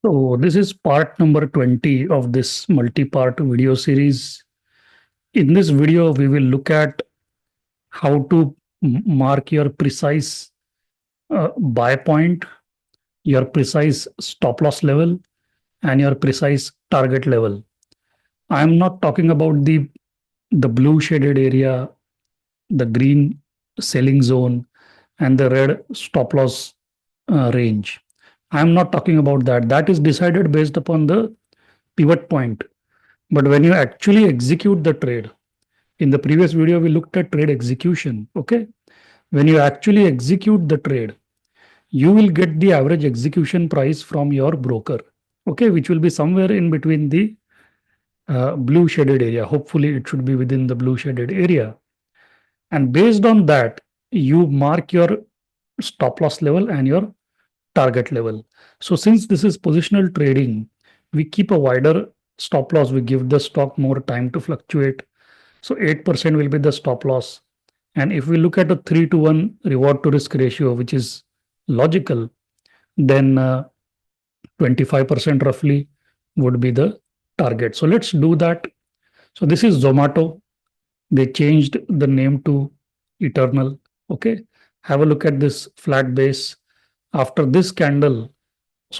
So this is part number 20 of this multi-part video series. In this video, we will look at how to mark your precise buy point, your precise stop loss level, and your precise target level. I am not talking about the blue shaded area, the green selling zone, and the red stop loss range. I am not talking about that. That is decided based upon the pivot point. But when you actually execute the trade, in the previous video, we looked at trade execution. Okay. When you actually execute the trade, you will get the average execution price from your broker. Okay. Which will be somewhere in between the blue shaded area. Hopefully, it should be within the blue shaded area. And based on that, you mark your stop loss level and your target level. So, since this is positional trading, we keep a wider stop loss. We give the stock more time to fluctuate. So 8% will be the stop loss. And if we look at a 3-to-1 reward to risk ratio, which is logical, then 25% roughly would be the target. So let's do that. So this is Zomato. They changed the name to Eternal. Okay. Have a look at this flat base. After this candle,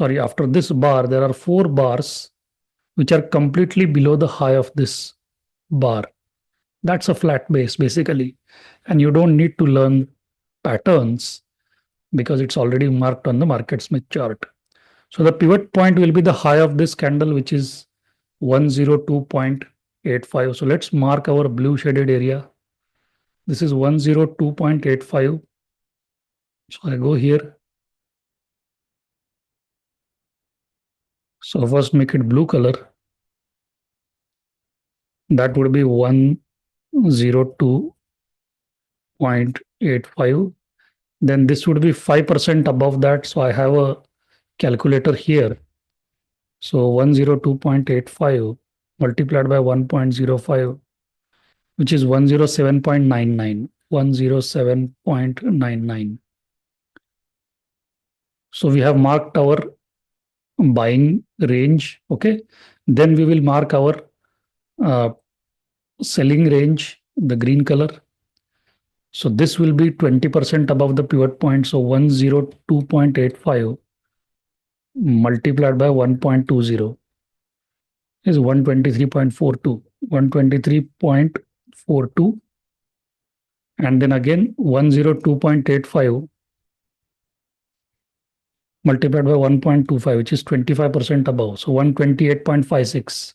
after this bar, there are 4 bars which are completely below the high of this bar. That's a flat base basically. And you don't need to learn patterns because it's already marked on the market Smith chart. So the pivot point will be the high of this candle, which is 102.85. So let's mark our blue shaded area. This is 102.85. So I go here. So first make it blue color. That would be 102.85. Then this would be 5% above that. So I have a calculator here. So 102.85 multiplied by 1.05, which is 107.99. 107.99. So we have marked our buying range. Okay. Then we will mark our selling range, the green color. So this will be 20% above the pivot point. So 102.85 multiplied by 1.20 is 123.42. 123.42. And then again 102.85 multiplied by 1.25, which is 25% above. So 128.56.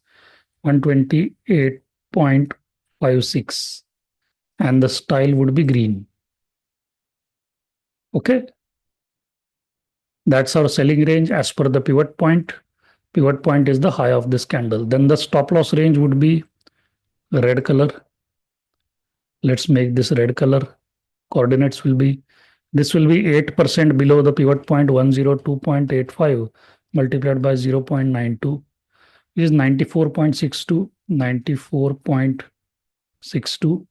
128.56. And the style would be green. Okay. That's our selling range as per the pivot point. Pivot point is the high of this candle. Then the stop loss range would be red color. Let's make this red color. Coordinates will be, this will be 8% below the pivot point, 102.85 multiplied by 0.92 is 94.62. 94.62.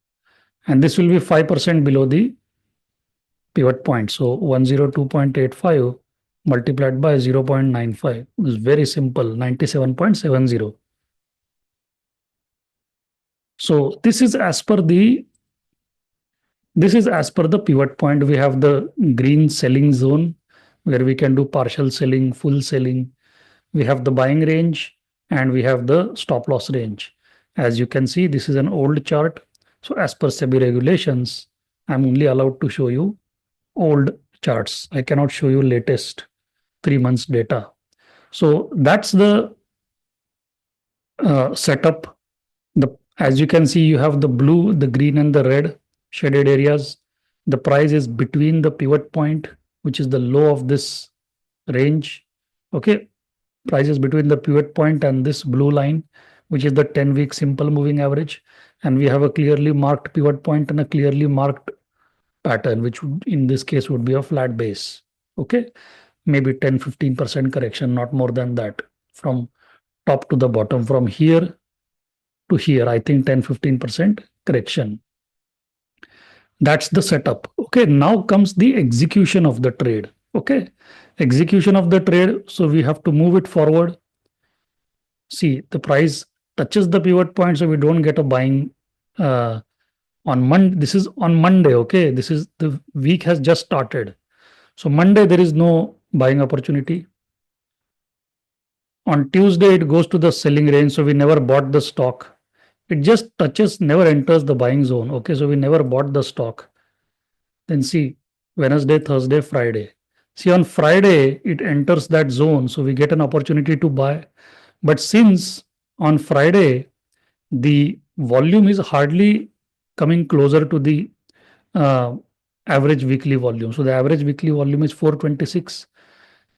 And this will be 5% below the pivot point. So 102.85 multiplied by 0.95 is very simple, 97.70. So this is as per the pivot point. We have the green selling zone where we can do partial selling, full selling. We have the buying range and we have the stop loss range. As you can see, this is an old chart. So as per SEBI regulations, I'm only allowed to show you old charts. I cannot show you latest 3 months data. So that's the setup. As you can see, you have the blue, the green and the red shaded areas. The price is between the pivot point, which is the low of this range. Okay. Price is between the pivot point and this blue line, which is the 10-week simple moving average. And we have a clearly marked pivot point and a clearly marked pattern, which would, in this case would be a flat base. Okay. Maybe 10-15% correction, not more than that. From top to the bottom, from here to here, I think 10-15% correction. That's the setup. Okay, now comes the execution of the trade. Okay. Execution of the trade. So we have to move it forward. See, the price touches the pivot point, so we don't get a buying on Monday. This is on Monday. Okay. This is the week has just started. So Monday, there is no buying opportunity. On Tuesday, it goes to the selling range. So we never bought the stock. It just touches, never enters the buying zone. Okay. So we never bought the stock. Then see, Wednesday, Thursday, Friday. See, on Friday, it enters that zone. So we get an opportunity to buy. But since on Friday, the volume is hardly coming closer to the uh, average weekly volume. So the average weekly volume is 426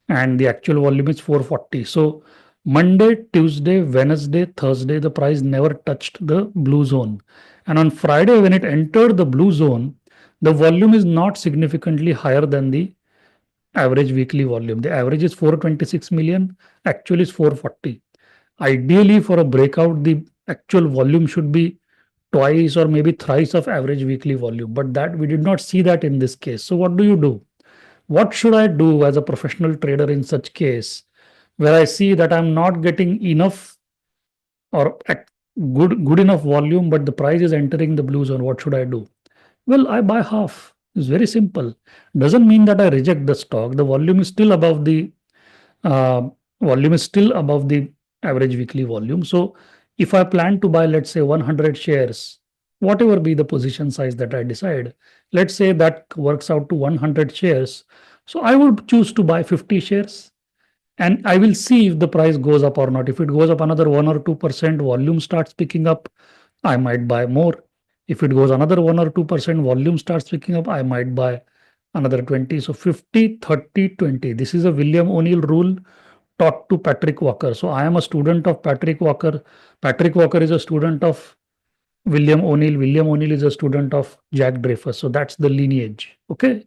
and the actual volume is 440. So Monday, Tuesday, Wednesday, Thursday, the price never touched the blue zone. And on Friday, when it entered the blue zone, the volume is not significantly higher than the average weekly volume. The average is 426 million, actual is 440. Ideally, for a breakout, the actual volume should be twice or maybe thrice of average weekly volume. But that we did not see that in this case. So what do you do? What should I do as a professional trader in such case where I see that I'm not getting enough or good enough volume, but the price is entering the blue zone? What should I do? Well, I buy half. It's very simple. Doesn't mean that I reject the stock. The volume is still above the uh, average weekly volume. So if I plan to buy, let's say 100 shares, whatever be the position size that I decide, let's say that works out to 100 shares. So I would choose to buy 50 shares and I will see if the price goes up or not. If it goes up another 1 or 2%, volume starts picking up, I might buy more. If it goes another 1 or 2%, volume starts picking up, I might buy another 20. So 50, 30, 20. This is a William O'Neill rule taught to Patrick Walker. So I am a student of Patrick Walker. Patrick Walker is a student of William O'Neill. William O'Neill is a student of Jack Dreyfus. So that's the lineage. Okay.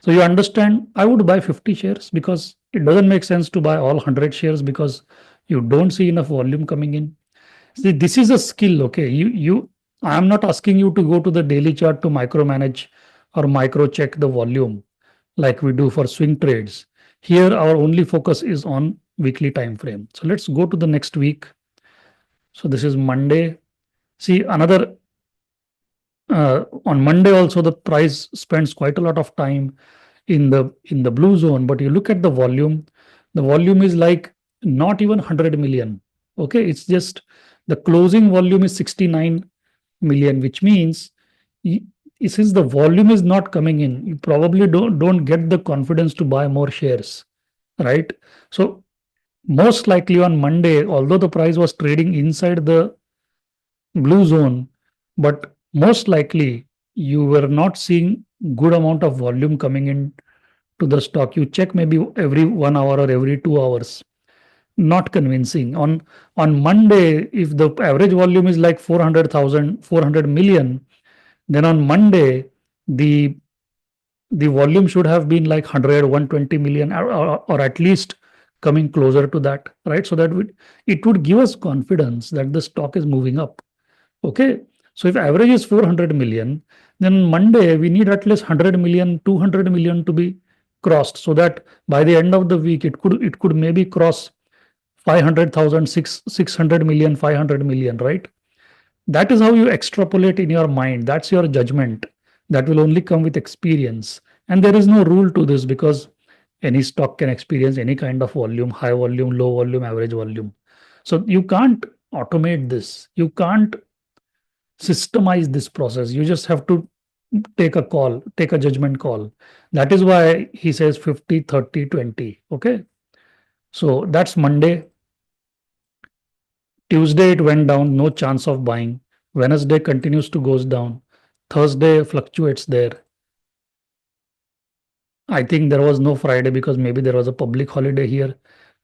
So you understand, I would buy 50 shares because it doesn't make sense to buy all 100 shares because you don't see enough volume coming in. See, this is a skill. Okay. I am not asking you to go to the daily chart to micromanage or micro check the volume like we do for swing trades. Here, our only focus is on weekly time frame. So let's go to the next week. So this is Monday. See, another on Monday also the price spends quite a lot of time in the blue zone. But you look at the volume is like not even 100 million. Okay, it's just the closing volume is 69 million, which means since the volume is not coming in, you probably don't get the confidence to buy more shares, right? So most likely on Monday, although the price was trading inside the blue zone, but most likely you were not seeing good amount of volume coming in to the stock. You check maybe every 1 hour or every 2 hours. Not convincing. On Monday, if the average volume is like 400,000, 400 million, then on Monday, the the volume should have been like 100, 120 million, or at least coming closer to that, right? So that it would give us confidence that the stock is moving up. Okay. So if average is 400 million, then Monday we need at least 100 million, 200 million to be crossed so that by the end of the week it could maybe cross 500,000, 600 million, 500 million, right? That is how you extrapolate in your mind. That's your judgment. That will only come with experience. And there is no rule to this because any stock can experience any kind of volume, high volume, low volume, average volume. So you can't automate this. You can't systemize this process. You just have to take a call, take a judgment call. That is why he says 50, 30, 20. Okay. So that's Monday. Tuesday it went down, no chance of buying. Wednesday continues to goes down. Thursday fluctuates there. I think there was no Friday because maybe there was a public holiday here.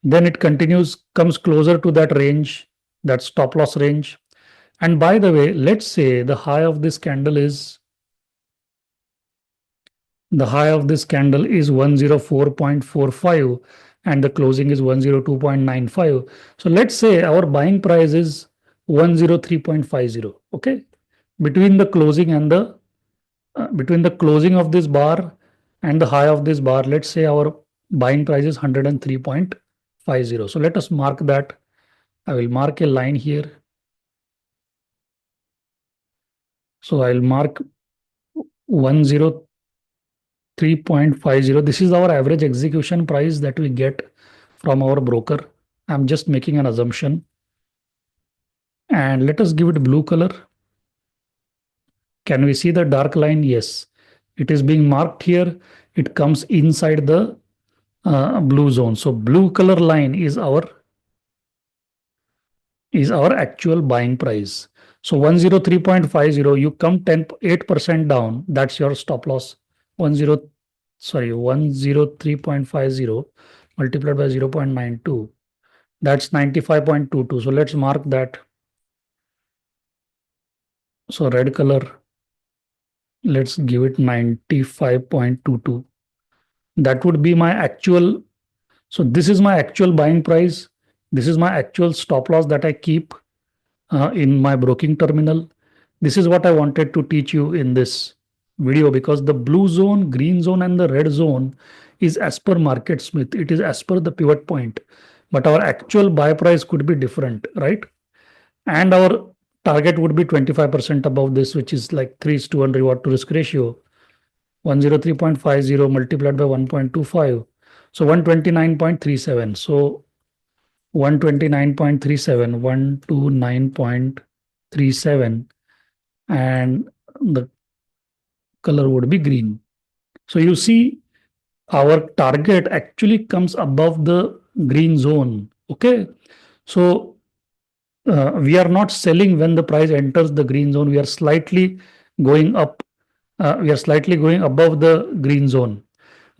Then it continues, comes closer to that range, that stop loss range. And by the way, let's say the high of this candle is 104.45 and the closing is 102.95. So let's say our buying price is 103.50. Okay. Between the closing and between the closing of this bar and the high of this bar, let's say our buying price is 103.50. So let us mark that. I will mark a line here. So I'll mark 103.50. This is our average execution price that we get from our broker. I'm just making an assumption. And let us give it blue color. Can we see the dark line? Yes, it is being marked here. It comes inside the blue zone. So blue color line is our actual buying price. So 103.50, you come 8% down. That's your stop loss. 103.50 multiplied by 0.92. That's 95.22. So let's mark that. So red color, let's give it 95.22. That would be my actual. So this is my actual buying price. This is my actual stop loss that I keep in my broking terminal. This is what I wanted to teach you in this video, because the blue zone, green zone, and the red zone is as per market smith. It is as per the pivot point, but our actual buy price could be different, right? And our target would be 25% above this, which is like 3:1 reward to risk ratio. 103.50 multiplied by 1.25. So 129.37. So 129.37, 129.37, and the color would be green. So you see, our target actually comes above the green zone. Okay. So we are not selling when the price enters the green zone. We are slightly going up. We are slightly going above the green zone.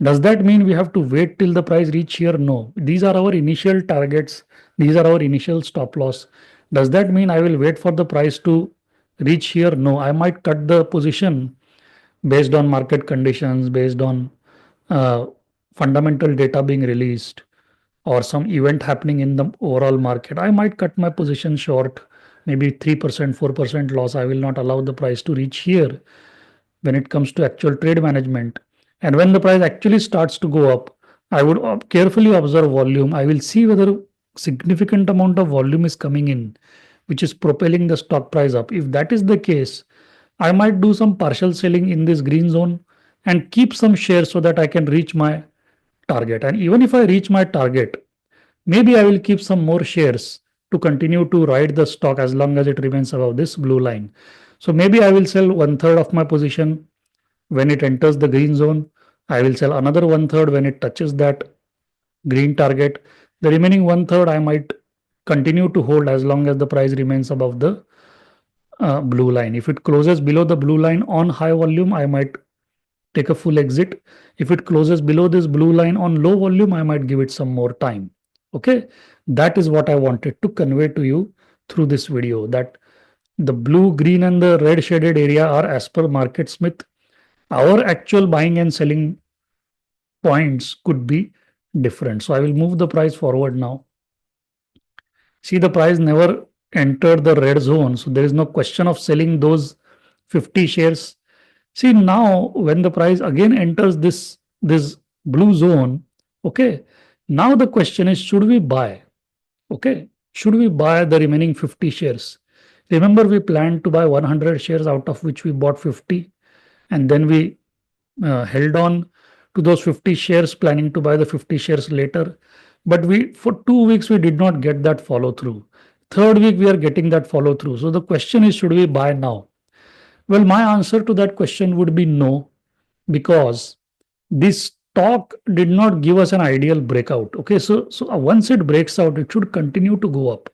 Does that mean we have to wait till the price reach here? No. These are our initial targets. These are our initial stop loss. Does that mean I will wait for the price to reach here? No. I might cut the position based on market conditions, based on uh, fundamental data being released, or some event happening in the overall market. I might cut my position short, maybe 3%, 4% loss. I will not allow the price to reach here when it comes to actual trade management. And when the price actually starts to go up, I would carefully observe volume. I will see whether significant amount of volume is coming in, which is propelling the stock price up. If that is the case, I might do some partial selling in this green zone and keep some shares so that I can reach my target. And even if I reach my target, maybe I will keep some more shares to continue to ride the stock as long as it remains above this blue line. So maybe I will sell 1/3 of my position when it enters the green zone. I will sell another 1/3 when it touches that green target. The remaining 1/3 I might continue to hold as long as the price remains above the blue line. If it closes below the blue line on high volume, I might take a full exit. If it closes below this blue line on low volume, I might give it some more time. Okay, that is what I wanted to convey to you through this video, that the blue, green, and the red shaded area are as per market smith. Our actual buying and selling points could be different. So I will move the price forward now. See, the price never entered the red zone, so there is no question of selling those 50 shares. See, now when the price again enters this blue zone, okay, now the question is, should we buy? Okay, should we buy the remaining 50 shares? Remember, we planned to buy 100 shares, out of which we bought 50, and then we held on to those 50 shares, planning to buy the 50 shares later. But we, for 2 weeks, we did not get that follow through. Third week, we are getting that follow through. So the question is, should we buy now? Well, my answer to that question would be no, because this stock did not give us an ideal breakout. Okay, so once it breaks out, it should continue to go up,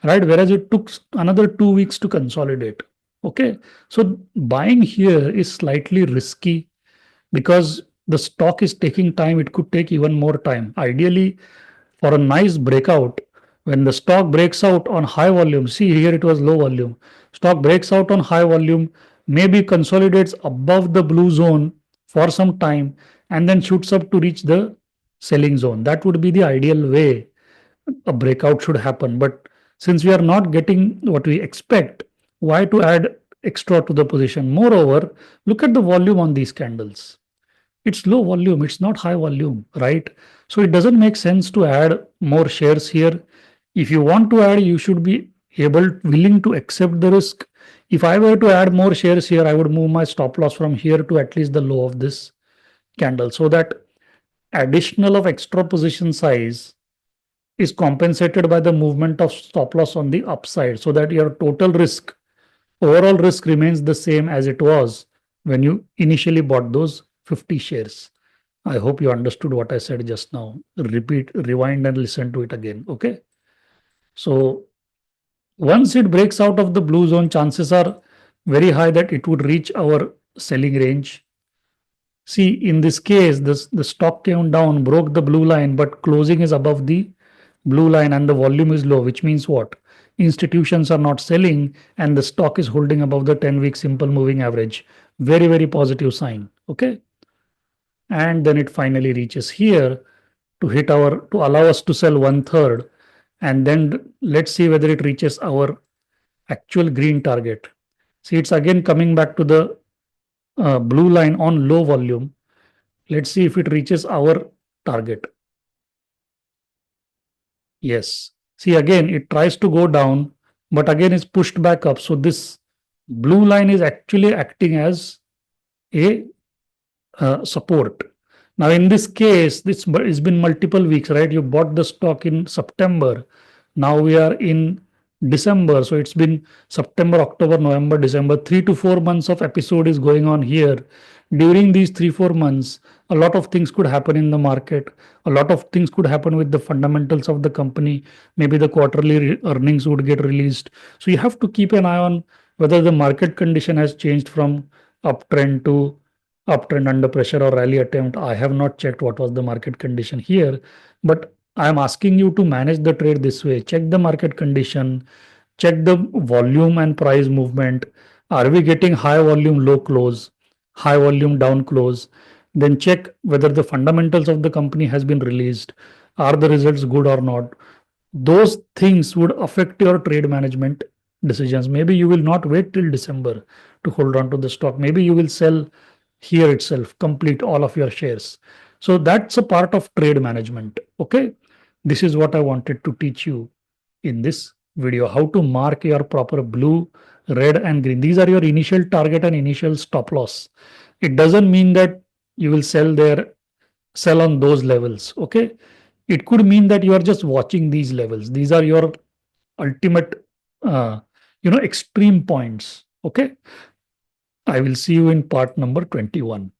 right? Whereas it took another 2 weeks to consolidate. Okay, so buying here is slightly risky because the stock is taking time. It could take even more time. Ideally, for a nice breakout, when the stock breaks out on high volume, see here it was low volume, stock breaks out on high volume, maybe consolidates above the blue zone for some time, and then shoots up to reach the selling zone. That would be the ideal way a breakout should happen. But since we are not getting what we expect, why to add extra to the position? Moreover, look at the volume on these candles. It's low volume, it's not high volume, right? So it doesn't make sense to add more shares here. If you want to add, you should be willing to accept the risk. If I were to add more shares here, I would move my stop loss from here to at least the low of this candle, so that additional of extra position size is compensated by the movement of stop loss on the upside, so that your total risk, overall risk, remains the same as it was when you initially bought those 50 shares. I hope you understood what I said just now. Repeat, rewind, and listen to it again. Okay. So once it breaks out of the blue zone, chances are very high that it would reach our selling range. See, in this case, the stock came down, broke the blue line, but closing is above the blue line and the volume is low, which means what? Institutions are not selling and the stock is holding above the 10-week simple moving average. Very, very positive sign. Okay. And then it finally reaches here to allow us to sell 1/3. And then let's see whether it reaches our actual green target. See, it's again coming back to the blue line on low volume. Let's see if it reaches our target. Yes. See, again, it tries to go down, but again is pushed back up. So this blue line is actually acting as a support. Now, in this case, this has been multiple weeks, right? You bought the stock in September. Now we are in December. So it's been September, October, November, December. 3 to 4 months of episode is going on here. During these 3, 4 months, a lot of things could happen in the market. A lot of things could happen with the fundamentals of the company. Maybe the quarterly earnings would get released. So you have to keep an eye on whether the market condition has changed from uptrend to uptrend under pressure or rally attempt. I have not checked what was the market condition here, but I am asking you to manage the trade this way. Check the market condition, check the volume and price movement. Are we getting high volume, low close, high volume, down close? Then check whether the fundamentals of the company has been released. Are the results good or not? Those things would affect your trade management decisions. Maybe you will not wait till December to hold on to the stock. Maybe you will sell here itself, complete all of your shares. So that's a part of trade management. Okay. This is what I wanted to teach you in this video, how to mark your proper blue, red, and green. These are your initial target and initial stop loss. It doesn't mean that you will sell on those levels. Okay. It could mean that you are just watching these levels. These are your ultimate, extreme points. Okay. I will see you in part number 21.